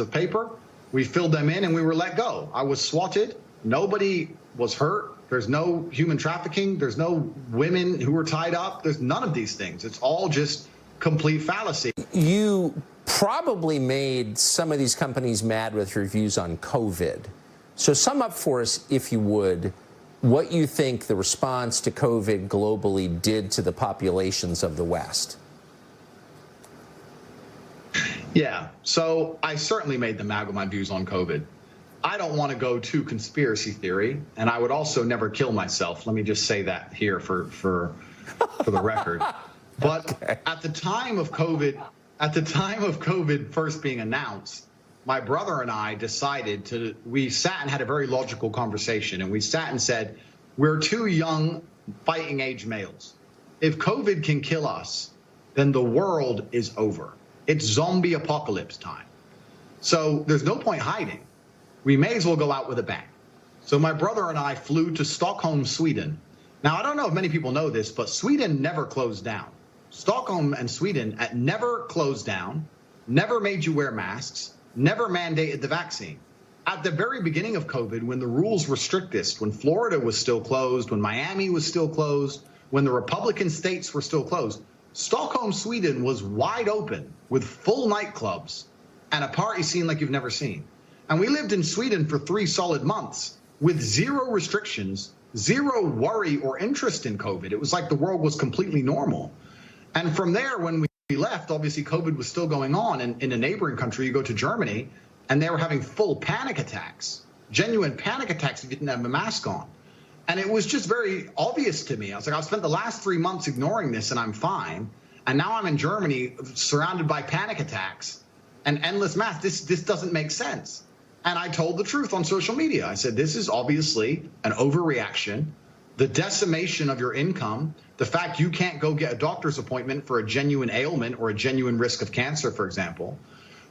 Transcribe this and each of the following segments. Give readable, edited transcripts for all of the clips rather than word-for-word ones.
pieces of paper. We filled them in and we were let go. I was swatted. Nobody was hurt. There's no human trafficking. There's no women who were tied up. There's none of these things. It's all just complete fallacy. You probably made some of these companies mad with your views on COVID. So sum up for us, if you would, what you think the response to COVID globally did to the populations of the West. Yeah, so I certainly made them mad with my views on COVID. I don't want to go to conspiracy theory, and I would also never kill myself. Let me just say that here for the record. But okay. At the time of COVID first being announced, my brother and I decided we sat and had a very logical conversation, and we sat and said, we're two young fighting age males. If COVID can kill us, then the world is over. It's zombie apocalypse time. So there's no point hiding. We may as well go out with a bang. So my brother and I flew to Stockholm, Sweden. Now, I don't know if many people know this, but Sweden never closed down. Stockholm and Sweden never closed down, never made you wear masks, never mandated the vaccine. At the very beginning of COVID, when the rules were strictest, when Florida was still closed, when Miami was still closed, when the Republican states were still closed, Stockholm, Sweden was wide open with full nightclubs and a party scene like you've never seen. And we lived in Sweden for 3 solid months with zero restrictions, zero worry or interest in COVID. It was like the world was completely normal. And from there, when we left, obviously COVID was still going on. And in a neighboring country, you go to Germany, and they were having full panic attacks, genuine panic attacks if you didn't have a mask on. And it was just very obvious to me. I was like, I've spent the last 3 months ignoring this and I'm fine. And now I'm in Germany surrounded by panic attacks and endless masks. This doesn't make sense. And I told the truth on social media. I said, this is obviously an overreaction. The decimation of your income, the fact you can't go get a doctor's appointment for a genuine ailment or a genuine risk of cancer, for example,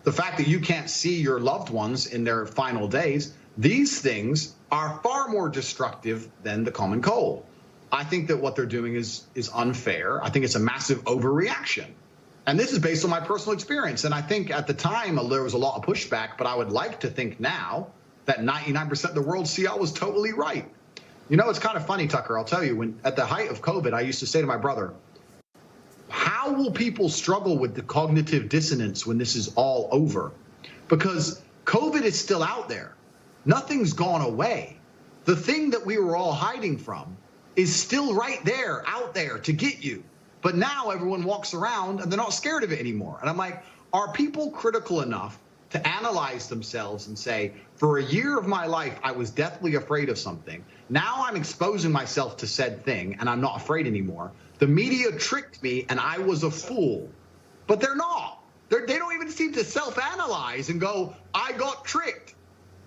the fact that you can't see your loved ones in their final days, these things are far more destructive than the common cold. I think that what they're doing is unfair. I think it's a massive overreaction. And this is based on my personal experience. And I think at the time there was a lot of pushback, but I would like to think now that 99% of the world see I was totally right. You know, it's kind of funny, Tucker, I'll tell you, when at the height of COVID, I used to say to my brother, how will people struggle with the cognitive dissonance when this is all over? Because COVID is still out there. Nothing's gone away. The thing that we were all hiding from is still right there, out there to get you. But now everyone walks around and they're not scared of it anymore. And I'm like, are people critical enough to analyze themselves and say, for a year of my life, I was deathly afraid of something. Now I'm exposing myself to said thing and I'm not afraid anymore. The media tricked me and I was a fool. But they're not. They don't even seem to self-analyze and go, I got tricked.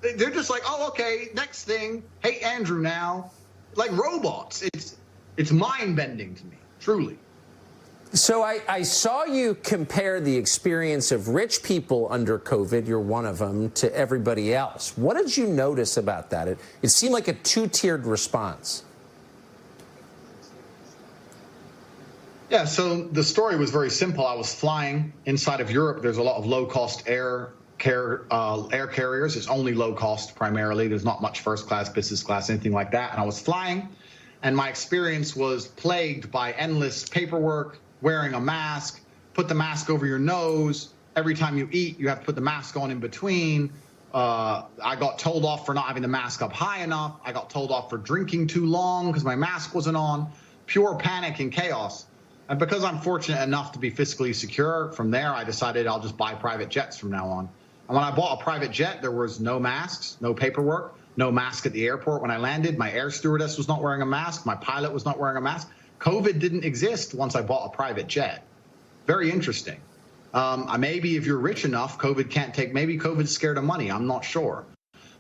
They're just like, oh, okay, next thing. Hey, Andrew now. Like robots. It's mind-bending to me, truly. So I saw you compare the experience of rich people under COVID, you're one of them, to everybody else. What did you notice about that? It seemed like a two-tiered response. Yeah, so the story was very simple. I was flying inside of Europe. There's a lot of low-cost air carriers. It's only low-cost primarily. There's not much first class, business class, anything like that. And I was flying, and my experience was plagued by endless paperwork, wearing a mask, put the mask over your nose. Every time you eat, you have to put the mask on in between. I got told off for not having the mask up high enough. I got told off for drinking too long because my mask wasn't on. Pure panic and chaos. And because I'm fortunate enough to be fiscally secure, from there I decided I'll just buy private jets from now on. And when I bought a private jet, there was no masks, no paperwork, no mask at the airport when I landed. My air stewardess was not wearing a mask. My pilot was not wearing a mask. COVID didn't exist once I bought a private jet. Very interesting. Maybe if you're rich enough, COVID can't take, maybe COVID's scared of money, I'm not sure.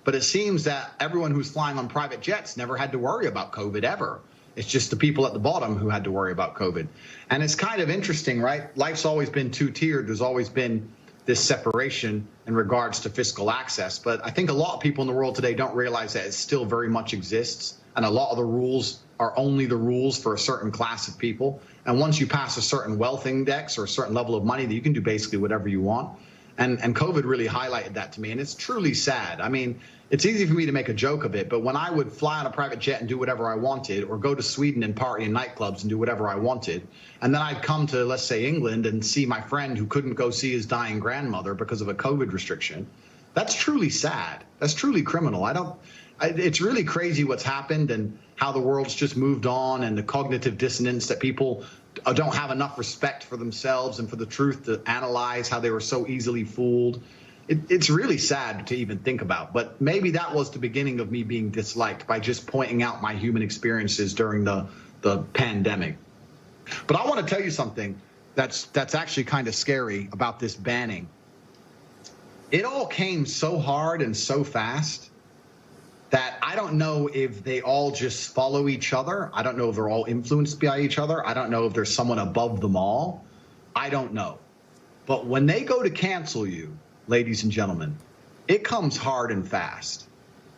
But it seems that everyone who's flying on private jets never had to worry about COVID ever. It's just the people at the bottom who had to worry about COVID. And it's kind of interesting, right? Life's always been two-tiered. There's always been this separation in regards to fiscal access. But I think a lot of people in the world today don't realize that it still very much exists. And a lot of the rules are only the rules for a certain class of people. And once you pass a certain wealth index or a certain level of money, that you can do basically whatever you want. And COVID really highlighted that to me. And it's truly sad. I mean, it's easy for me to make a joke of it, but when I would fly on a private jet and do whatever I wanted, or go to Sweden and party in nightclubs and do whatever I wanted, and then I'd come to, let's say, England and see my friend who couldn't go see his dying grandmother because of a COVID restriction, that's truly sad. That's truly criminal. It's really crazy what's happened and how the world's just moved on, and the cognitive dissonance that people don't have enough respect for themselves and for the truth to analyze how they were so easily fooled. It's really sad to even think about, but maybe that was the beginning of me being disliked, by just pointing out my human experiences during the pandemic. But I want to tell you something that's actually kind of scary about this banning. It all came so hard and so fast that I don't know if they all just follow each other. I don't know if they're all influenced by each other. I don't know if there's someone above them all. I don't know. But when they go to cancel you, ladies and gentlemen, it comes hard and fast.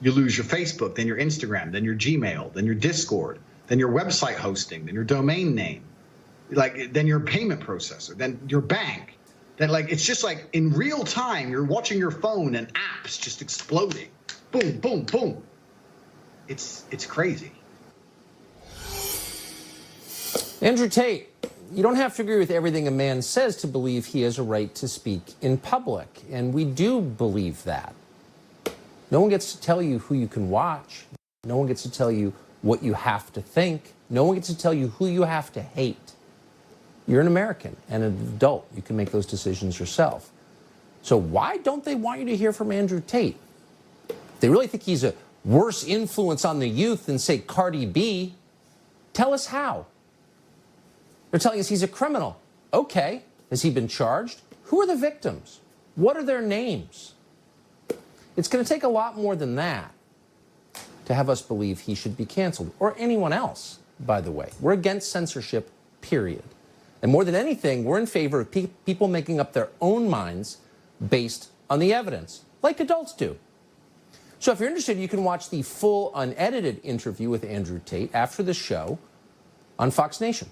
You lose your Facebook, then your Instagram, then your Gmail, then your Discord, then your website hosting, then your domain name, then your payment processor, then your bank. Then it's just like in real time, you're watching your phone and apps just exploding. Boom, boom, boom. It's crazy. Andrew Tate, you don't have to agree with everything a man says to believe he has a right to speak in public, and we do believe that. No one gets to tell you who you can watch. No one gets to tell you what you have to think. No one gets to tell you who you have to hate. You're an American and an adult. You can make those decisions yourself. So why don't they want you to hear from Andrew Tate? If they really think he's a worse influence on the youth than, say, Cardi B, tell us how. They're telling us he's a criminal. Okay. Has he been charged? Who are the victims? What are their names? It's going to take a lot more than that to have us believe he should be canceled, or anyone else, by the way. We're against censorship, period. And more than anything, we're in favor of people making up their own minds based on the evidence, like adults do. So if you're interested, you can watch the full unedited interview with Andrew Tate after the show on Fox Nation.